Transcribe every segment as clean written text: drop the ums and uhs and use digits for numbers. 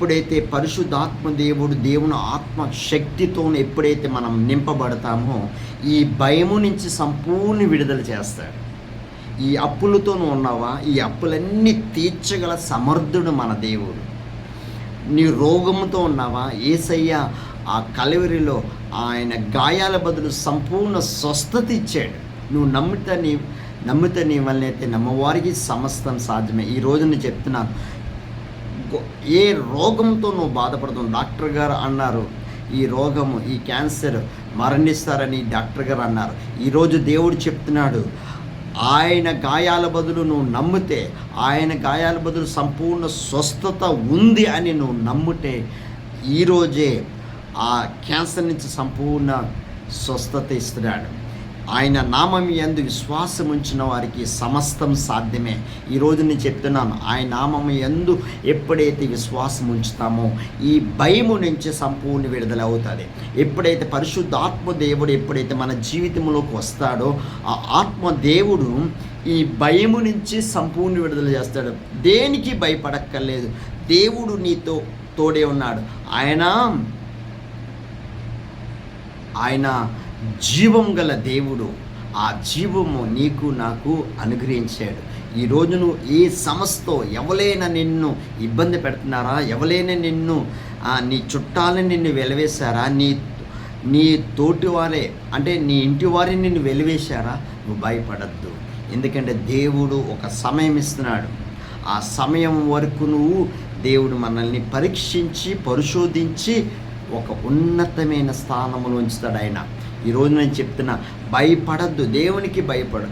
ఎప్పుడైతే పరిశుద్ధాత్మ దేవుని ఆత్మ శక్తితో ఎప్పుడైతే మనం నింపబడతామో ఈ భయము నుంచి సంపూర్ణ విడుదల చేస్తాడు. ఈ అప్పులతో ఉన్నావా, ఈ అప్పులన్నీ తీర్చగల సమర్థుడు మన దేవుడు. నీ రోగముతో ఉన్నావా, యేసయ్య ఆ కలవరిలో ఆయన గాయాల బదులు సంపూర్ణ స్వస్థత ఇచ్చాడు. నువ్వు నమ్మితే నీ వల్లనైతే నమ్మవారికి సమస్తం సాధ్యమే. ఈ రోజు నేను చెప్తున్నాను, ఏ రోగంతో నువ్వు బాధపడుతున్నావు, డాక్టర్ గారు అన్నారు ఈ రోగము, ఈ క్యాన్సర్ మరణిస్తారని డాక్టర్ గారు అన్నారు. ఈరోజు దేవుడు చెప్తున్నాడు, ఆయన గాయాల బదులు నువ్వు నమ్మితే, ఆయన గాయాల బదులు సంపూర్ణ స్వస్థత ఉంది అని నువ్వు నమ్మితే ఈరోజే ఆ క్యాన్సర్ నుంచి సంపూర్ణ స్వస్థత ఇస్తున్నాడు. ఆయన నామం యందు విశ్వాసం ఉంచిన వారికి సమస్తం సాధ్యమే. ఈరోజు నేను చెప్తున్నాను, ఆయన నామం యందు ఎప్పుడైతే విశ్వాసం ఉంచుతామో ఈ భయము నుంచి సంపూర్ణ విడుదల అవుతుంది. ఎప్పుడైతే పరిశుద్ధాత్మ దేవుడు ఎప్పుడైతే మన జీవితంలోకి వస్తాడో ఆ ఆత్మ దేవుడు ఈ భయము నుంచి సంపూర్ణ విడుదల చేస్తాడు. దేనికి భయపడక్కర్లేదు, దేవుడు నీతో తోడే ఉన్నాడు. ఆయన జీవం గల దేవుడు. ఆ జీవము నీకు నాకు అనుగ్రహించాడు. ఈరోజు నువ్వు ఏ సమస్యతో ఎవరైనా నిన్ను ఇబ్బంది పెడుతున్నారా, ఎవరైనా నీ చుట్టాలని నిన్ను వెలివేశారా, నీ తోటి వారే అంటే నీ ఇంటి వారిని నిన్ను వెలివేశారా, నువ్వు భయపడద్దు. ఎందుకంటే దేవుడు ఒక సమయం ఇస్తున్నాడు. ఆ సమయం వరకు దేవుడు మనల్ని పరీక్షించి పరిశోధించి ఒక ఉన్నతమైన స్థానంలో ఉంచుతాడు ఆయన. ఈరోజు నేను చెప్తున్నా, భయపడద్దు, దేవునికి భయపడు.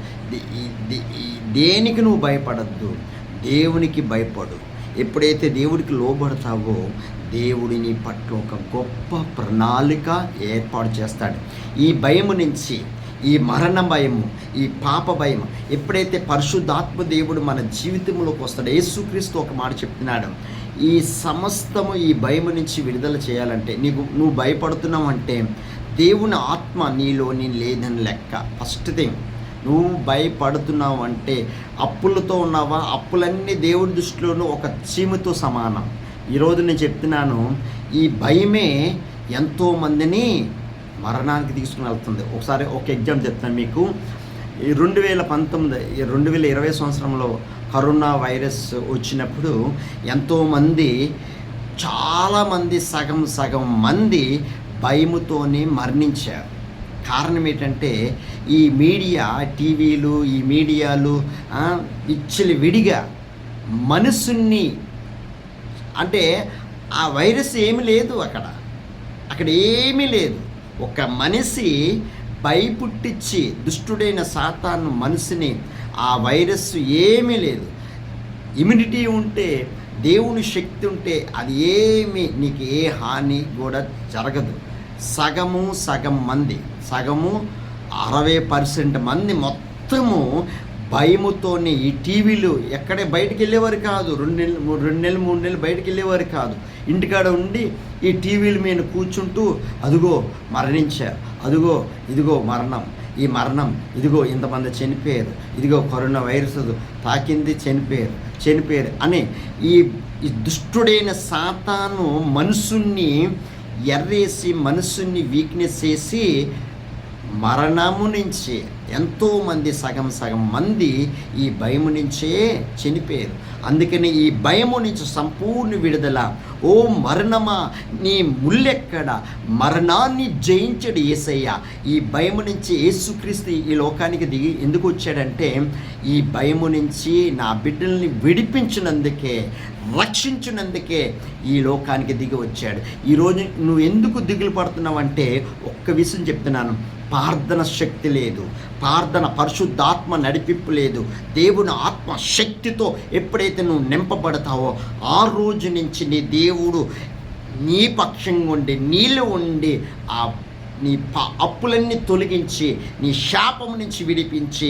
దేనికి నువ్వు భయపడద్దు, దేవునికి భయపడు. ఎప్పుడైతే దేవుడికి లోబడతావో దేవుడి నీ పట్ల ఒక గొప్ప ప్రణాళిక ఏర్పాటు చేస్తాడు. ఈ భయము నుంచి, ఈ మరణ భయము, ఈ పాప భయము ఎప్పుడైతే పరిశుద్ధాత్మ దేవుడు మన జీవితంలోకి వస్తాడు, యేసుక్రీస్తు ఒక మాట చెప్తున్నాడు, ఈ సమస్తము ఈ భయము నుంచి విడుదల చేయాలంటే నువ్వు భయపడుతున్నావు అంటే దేవుని ఆత్మ నీలోని లేదని లెక్క. ఫస్ట్ థింగ్, నువ్వు భయపడుతున్నావు అంటే అప్పులతో ఉన్నావా, అప్పులన్నీ దేవుడి దృష్టిలోనూ ఒక చీమతో సమానం. ఈరోజు నేను చెప్తున్నాను, ఈ భయమే ఎంతోమందిని మరణానికి తీసుకుని వెళ్తుంది. ఒకసారి ఒక ఎగ్జాంపుల్ చెప్తాను మీకు. ఈ 2020 సంవత్సరంలో కరోనా వైరస్ వచ్చినప్పుడు చాలామంది సగం మంది భయముతోనే మరణించారు. కారణం ఏంటంటే ఈ మీడియా, టీవీలు, ఈ మీడియాలు విడిగా మనసుని, అంటే ఆ వైరస్ ఏమీ లేదు, అక్కడ ఏమీ లేదు. ఒక మనిషి భయపుట్టించి దుష్టుడైన సాతాను మనసుని, ఆ వైరస్ ఏమీ లేదు. ఇమ్యూనిటీ ఉంటే, దేవుని శక్తి ఉంటే అది నీకు ఏ హాని కూడా జరగదు. సగం మంది 60% మంది మొత్తము భయముతోనే ఈ టీవీలు ఎక్కడే బయటికి వెళ్ళేవారు కాదు. 2 నెలలు 3 నెలలు బయటికి వెళ్ళేవారు కాదు. ఇంటికాడ ఉండి ఈ టీవీల మీద కూర్చుంటూ అదుగో మరణించారు, అదుగో ఇదిగో మరణం, ఈ మరణం, ఇదిగో ఇంతమంది చనిపోయారు, ఇదిగో కరోనా వైరస్ తాకింది, చనిపోయారు అని ఈ దుష్టుడైన సాతాను మనసుని ఎర్రేసి, మనసుని వీక్నెస్ చేసి మరణము నుంచి ఎంతోమంది సగం మంది ఈ భయము నుంచే చనిపోయారు. అందుకని ఈ భయము నుంచి సంపూర్ణ విడుదల. ఓ మరణమా, నీ ముల్లెక్కడ, మరణాన్ని జయించడు యేసయ్య. ఈ భయము నుంచి యేసుక్రీస్తు ఈ లోకానికి దిగి ఎందుకు వచ్చాడంటే ఈ భయము నుంచి నా బిడ్డల్ని విడిపించినందుకే, రక్షించినందుకే ఈ లోకానికి దిగి వచ్చాడు. ఈరోజు నువ్వు ఎందుకు దిగులు పడుతున్నావంటే ఒక్క విషయం చెప్తున్నాను, ప్రార్థన శక్తి లేదు, పరిశుద్ధాత్మ నడిపింపు లేదు. దేవుని ఆత్మ శక్తితో ఎప్పుడైతే నువ్వు నింపబడతావో ఆ రోజు నుంచి నీ దేవుడు నీ పక్షంగా ఉండి, నీళ్ళు ఉండి నీ అప్పులన్నీ తొలగించి, నీ శాపం నుంచి విడిపించి,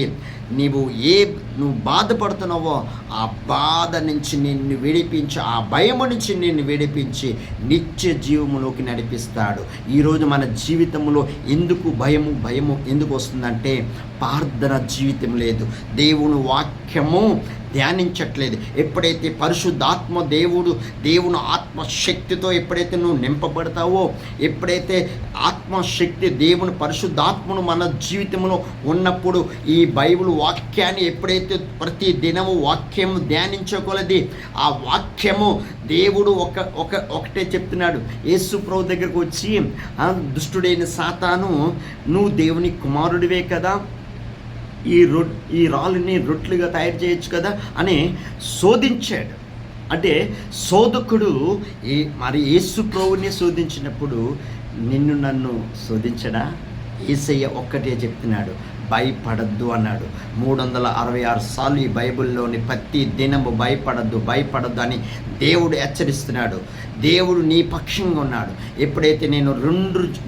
నువ్వు బాధపడుతున్నావో ఆ బాధ నుంచి నిన్ను విడిపించి, ఆ భయము నుంచి నిన్ను విడిపించి నిత్య జీవములోకి నడిపిస్తాడు. ఈరోజు మన జీవితంలో ఎందుకు భయము ఎందుకు వస్తుందంటే ప్రార్థన జీవితం లేదు. దేవుని వాక్యము ధ్యానించట్లేదు. ఎప్పుడైతే పరిశుద్ధాత్మ దేవుని ఆత్మశక్తితో ఎప్పుడైతే నువ్వు నింపబడతావో, ఎప్పుడైతే ఆత్మశక్తి దేవుని పరిశుద్ధాత్మను మన జీవితంలో ఉన్నప్పుడు ఈ బైబిల్ వాక్యాన్ని ఎప్పుడైతే ప్రతి దినము వాక్యము ధ్యానించగలది, ఆ వాక్యము దేవుడు ఒకటే చెప్తున్నాడు. యేసు ప్రభు దగ్గరకు వచ్చి, దుష్టుడైన సాతాను, నువ్వు దేవుని కుమారుడివే కదా, ఈ రాళ్ళని రొట్లుగా తయారు చేయొచ్చు కదా అని శోధించాడు. అంటే శోధకుడు మరి యేసు ప్రభుని శోధించినప్పుడు నిన్ను నన్ను శోధించడా? యేసయ్య ఒక్కటే చెప్తున్నాడు, భయపడద్దు అన్నాడు. 366 సార్లు ఈ బైబిల్లోని ప్రతి దినము భయపడద్దు అని దేవుడు హెచ్చరిస్తున్నాడు. దేవుడు నీ పక్షంగా ఉన్నాడు. ఎప్పుడైతే నేను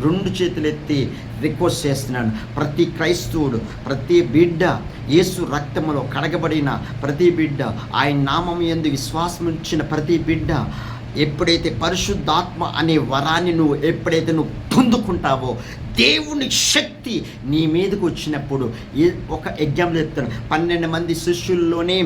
రెండు చేతులు ఎత్తి రిక్వెస్ట్ చేస్తున్నాను, ప్రతి క్రైస్తవుడు, ప్రతి బిడ్డ, యేసు రక్తములో కడగబడిన ప్రతి బిడ్డ, ఆయన నామం యందు విశ్వాసం ఉంచిన ప్రతి బిడ్డ, ఎప్పుడైతే పరిశుద్ధాత్మ అనే వరాన్ని ఎప్పుడైతే నువ్వు పొందుకుంటావో, దేవుని శక్తి నీ మీదకు వచ్చినప్పుడు, ఒక ఎగ్జాంపుల్ చెప్తాను. 12 మంది శిష్యుల్లోనే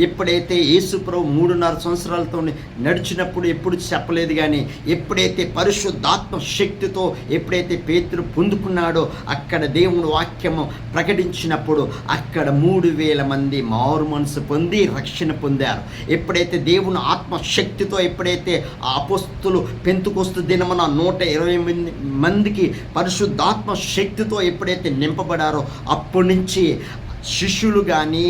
ఎప్పుడైతే యేసు ప్రభు 3.5 సంవత్సరాలతో నడిచినప్పుడు ఎప్పుడు చెప్పలేదు, కానీ ఎప్పుడైతే పరిశుద్ధాత్మ శక్తితో ఎప్పుడైతే పేతురు పొందుకున్నాడో, అక్కడ దేవుని వాక్యము ప్రకటించినప్పుడు అక్కడ 3,000 మంది మారు మనసు పొంది రక్షణ పొందారు. ఎప్పుడైతే దేవుని ఆత్మశక్తితో ఎప్పుడైతే ఆ అపోస్తులు పెంతుకొస్తు దినమున 120 మందికి పరిశుద్ధాత్మ శక్తితో ఎప్పుడైతే నింపబడారో, అప్పటి నుంచి శిష్యులు కానీ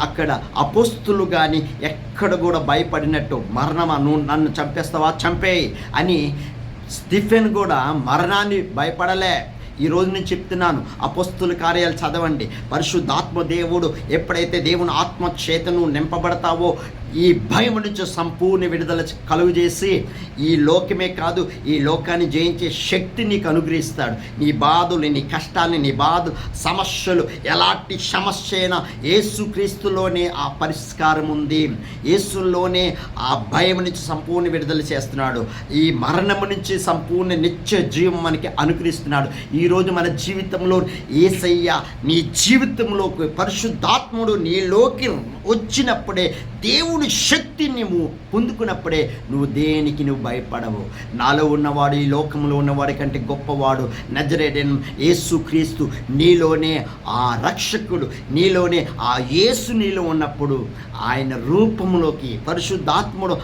అక్కడ అపోస్తులు కానీ ఎక్కడ కూడా భయపడినట్టు, మరణమా నువ్వు నన్ను చంపేస్తావా, చంపేయి అని స్టిఫెన్ కూడా మరణాన్ని భయపడలే. ఈరోజు నేను చెప్తున్నాను, అపోస్తుల కార్యాలు చదవండి. పరిశుద్ధాత్మ దేవుడు ఎప్పుడైతే దేవుని ఆత్మ చేతను నింపబడతావో, ఈ భయం నుంచి సంపూర్ణ విడుదల కలుగు చేసి, ఈ లోకమే కాదు ఈ లోకాన్ని జయించే శక్తి నీకు అనుగ్రహిస్తాడు. నీ బాధలు, నీ కష్టాన్ని, నీ సమస్యలు, ఎలాంటి సమస్య అయినా యేసుక్రీస్తులోనే ఆ పరిష్కారం ఉంది. యేసులోనే ఆ భయం నుంచి సంపూర్ణ విడుదల చేస్తున్నాడు. ఈ మరణము నుంచి సంపూర్ణ నిత్య జీవం మనకి అనుగ్రహిస్తున్నాడు. ఈరోజు మన జీవితంలో యేసయ్య నీ జీవితంలోకి పరిశుద్ధాత్ముడు నీలోకి వచ్చినప్పుడే, దేవుని శక్తి నువ్వు పొందుకున్నప్పుడే నువ్వు దేనికి నువ్వు భయపడవు. నాలో ఉన్నవాడు ఈ లోకంలో ఉన్నవాడి కంటే గొప్పవాడు నజరేయుడైన యేసుక్రీస్తు. నీలోనే ఆ రక్షకుడు, నీలోనే ఆ యేసు నీలో ఉన్నప్పుడు ఆయన రూపంలోకి, పరిశుద్ధాత్ముడు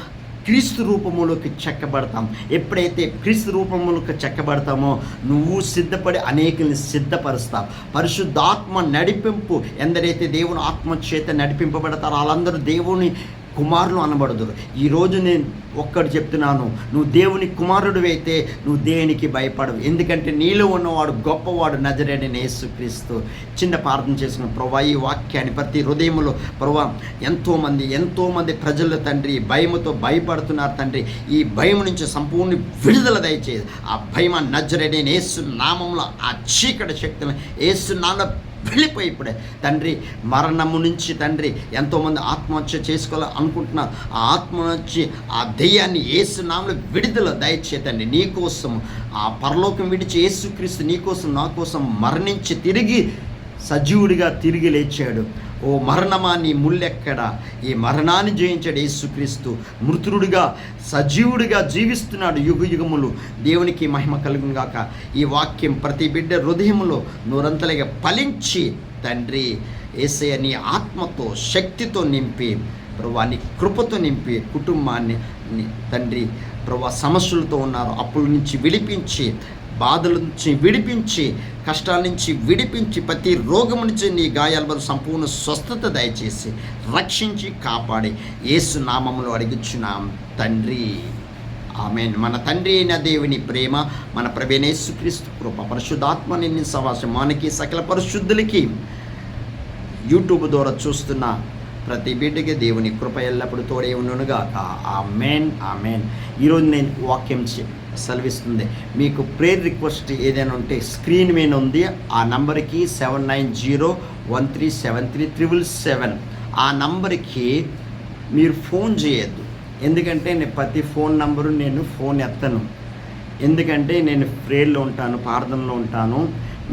క్రీస్తు రూపములోకి చెక్కబడతాం. ఎప్పుడైతే క్రీస్తు రూపములోకి చెక్కబడతామో, నువ్వు సిద్ధపడి అనేకుల్ని సిద్ధపరుస్తావు. పరిశుద్ధాత్మ నడిపింపు, ఎందరైతే దేవుని ఆత్మ చేత నడిపింపబడతారో వాళ్ళందరూ దేవుని కుమారులు అనబడదురు. ఈరోజు నేను ఒక్కటి చెప్తున్నాను, నువ్వు దేవుని కుమారుడు అయితే నువ్వు దేనికి భయపడవు. ఎందుకంటే నీలో ఉన్నవాడు గొప్పవాడు నజరేయుడైన యేసుక్రీస్తు. చిన్న ప్రార్థన చేసుకున్న ప్రభువా, ఈ వాక్యాన్ని ప్రతి హృదయంలో ప్రభువా, ఎంతోమంది ప్రజలు తండ్రి భయముతో భయపడుతున్నారు తండ్రి. ఈ భయం నుంచి సంపూర్ణ విడుదల దయచేది. ఆ భయం నజరేయుడైన యేసు నామంలో ఆ చీకటి శక్తులను యేసు నామములో వెళ్ళిపోయి ఇప్పుడే తండ్రి, మరణము నుంచి తండ్రి ఎంతోమంది ఆత్మహత్య చేసుకోవాలి అనుకుంటున్నారు. ఆ ఆత్మ నుంచి ఆ దెయ్యాన్ని యేసు నామములో విడుదల దయచేతండి. నీకోసం ఆ పరలోకం విడిచి యేసుక్రీస్తు నీకోసం నా కోసం మరణించి తిరిగి సజీవుడిగా తిరిగి లేచాడు. ఓ మరణమా, నీ ముళ్ళెక్కడా? ఈ మరణాన్ని జయించాడు యేసుక్రీస్తు. మృతుడుగా సజీవుడిగా జీవిస్తున్నాడు యుగములు. దేవునికి మహిమ కలుగును గాక. ఈ వాక్యం ప్రతి బిడ్డ హృదయంలో నూరంతలుగా ఫలించి తండ్రి యేసయ్య నీ ఆత్మతో శక్తితో నింపి ప్రభువా, నీ కృపతో నింపి కుటుంబాన్ని తండ్రి ప్రభువా, సమస్యలతో ఉన్నారు అప్పుల నుంచి విడిపించి, బాధల నుంచి విడిపించి, కష్టాల నుంచి విడిపించి, ప్రతి రోగం నుంచి నీ గాయాల వల్ల సంపూర్ణ స్వస్థత దయచేసి రక్షించి కాపాడి యేసు నామములో అడుగుచున్నాం తండ్రి, ఆమేన్. మన తండ్రి అయిన దేవుని ప్రేమ, మన ప్రభువైన యేసుక్రీస్తు కృప, పరిశుద్ధాత్మ నిన్ను సహవాసం మనకి సకల పరిశుద్ధులకి యూట్యూబ్ ద్వారా చూస్తున్న ప్రతి బిడ్డకి దేవుని కృప ఎల్లప్పుడూ తోడే ఉండునుగాక. ఆమేన్, ఆమేన్. ఈరోజు నేను వాక్యం సెలవిస్తుంది. మీకు ప్రేయర్ రిక్వెస్ట్ ఏదైనా ఉంటే స్క్రీన్ మీద ఉంది. ఆ నంబర్కి 7901373777 ఆ నంబర్కి మీరు ఫోన్ చేయొద్దు. ఎందుకంటే నేను ప్రతి ఫోన్ నంబరు నేను ఫోన్ ఎత్తను. ఎందుకంటే నేను ప్రేయర్లో ఉంటాను, ప్రార్థనలో ఉంటాను.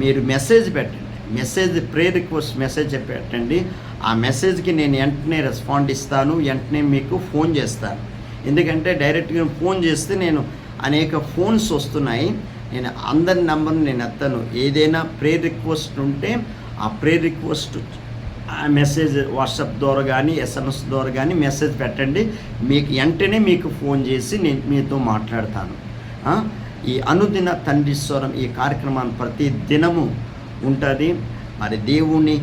మీరు మెసేజ్ పెట్టండి, ప్రేయర్ రిక్వెస్ట్ మెసేజ్ పెట్టండి. ఆ మెసేజ్కి నేను వెంటనే రెస్పాండ్ ఇస్తాను, వెంటనే మీకు ఫోన్ చేస్తాను. ఎందుకంటే డైరెక్ట్గా ఫోన్ చేస్తే అనేక ఫోన్స్ వస్తున్నాయి, నేను అందరి నెంబర్ని నేను ఎత్తాను. ఏదైనా ప్రేయర్ రిక్వెస్ట్ ఉంటే ఆ ప్రేయర్ రిక్వెస్ట్ ఆ మెసేజ్ వాట్సాప్ ద్వారా కానీ ఎస్ఎంఎస్ ద్వారా కానీ మెసేజ్ పెట్టండి, మీకు వెంటనే మీకు ఫోన్ చేసి నేను మీతో మాట్లాడతాను. ఈ అనుదిన తండ్రి స్వరం ఈ కార్యక్రమాన్ని ప్రతి దినము ఉంటుంది. మరి దేవుని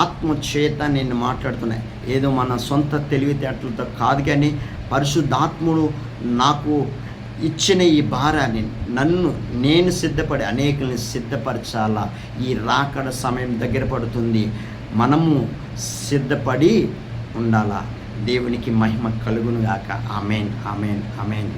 ఆత్మచేత నేను మాట్లాడుతున్నాను, ఏదో మన సొంత తెలివితేటలతో కాదు, కానీ పరిశుద్ధాత్ముడు నాకు ఇచ్చిన ఈ భారాన్ని నేను సిద్ధపడి అనేకుల్ని సిద్ధపరచాలా. ఈ రాకడ సమయం దగ్గర పడుతుంది, మనము సిద్ధపడి ఉండాలా. దేవునికి మహిమ కలుగునుగాక. ఆమేన్, ఆమేన్, ఆమేన్.